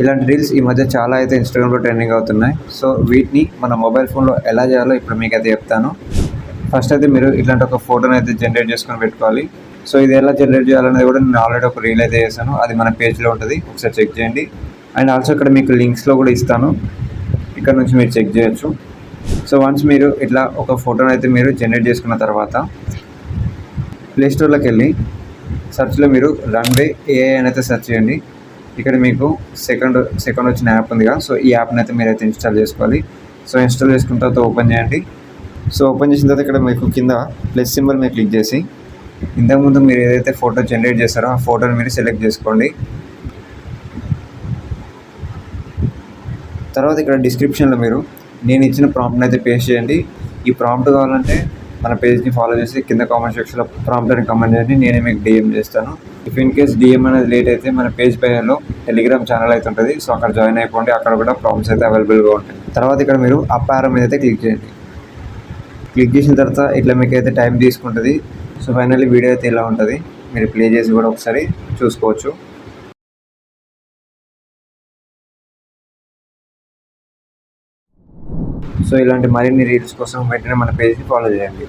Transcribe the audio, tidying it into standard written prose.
ఇలాంటి రీల్స్ ఈ మధ్య చాలా అయితే ఇన్స్టాగ్రామ్లో ట్రెండింగ్ అవుతున్నాయి. సో వీటిని మన మొబైల్ ఫోన్లో ఎలా చేయాలో ఇప్పుడు మీకైతే చెప్తాను. ఫస్ట్ అయితే మీరు ఇట్లాంటి ఒక ఫోటోని అయితే జనరేట్ చేసుకొని పెట్టుకోవాలి. సో ఇది ఎలా జనరేట్ చేయాలనేది కూడా నేను ఆల్రెడీ ఒక రీల్ అయితే చేశాను. అది మన పేజ్లో ఉంటుంది, ఒకసారి చెక్ చేయండి. అండ్ ఆల్సో ఇక్కడ మీకు లింక్స్లో కూడా ఇస్తాను, ఇక్కడ నుంచి మీరు చెక్ చేయొచ్చు. సో వన్స్ మీరు ఇట్లా ఒక ఫోటోని అయితే మీరు జనరేట్ చేసుకున్న తర్వాత ప్లేస్టోర్లోకి వెళ్ళి సెర్చ్లో మీరు రన్వే ఏఐ అని అయితే సెర్చ్ చేయండి. ఇక్కడ మీకు సెకండ్ వచ్చిన యాప్ ఉందిగా, సో ఈ యాప్ని అయితే మీరైతే ఇన్స్టాల్ చేసుకోవాలి. సో ఇన్స్టాల్ చేసుకున్న తర్వాత ఓపెన్ చేయండి. సో ఓపెన్ చేసిన తర్వాత ఇక్కడ మీకు కింద ప్లస్ సింబల్ మీద క్లిక్ చేసి ఇంతకుముందు మీరు ఏదైతే ఫోటో జనరేట్ చేస్తారో ఆ ఫోటోని మీరు సెలెక్ట్ చేసుకోండి. తర్వాత ఇక్కడ డిస్క్రిప్షన్లో మీరు నేను ఇచ్చిన ప్రాంప్ట్ని అయితే పేస్ట్ చేయండి. ఈ ప్రాంప్ట్ కావాలంటే మన పేజ్ని ఫాలో చేసి కింద కామెంట్ సెక్షన్లో ప్రాంప్ట్ అని కామెంట్ చేయండి, నేనే మీకు డిఎం చేస్తాను. ఇఫ్ ఇన్ కేస్ డిఎం అనేది లేట్ అయితే మన పేజ్ పైలో టెలిగ్రామ్ ఛానల్ అయితే ఉంటుంది, సో అక్కడ జాయిన్ అయిపోండి. అక్కడ కూడా ప్రాంప్ట్స్ అయితే అవైలబుల్గా ఉంటాయి. తర్వాత ఇక్కడ మీరు అప్ యారో మీద అయితే క్లిక్ చేయండి. క్లిక్ చేసిన తర్వాత ఇట్లా మీకు అయితే టైం తీసుకుంటుంది. సో ఫైనల్లీ వీడియో అయితే ఇలా ఉంటుంది, మీరు ప్లే చేసి కూడా ఒకసారి చూసుకోవచ్చు. సో ఇలాంటి మరిన్ని రీల్స్ కోసం వెంటనే మన పేజ్ని ఫాలో చేయండి.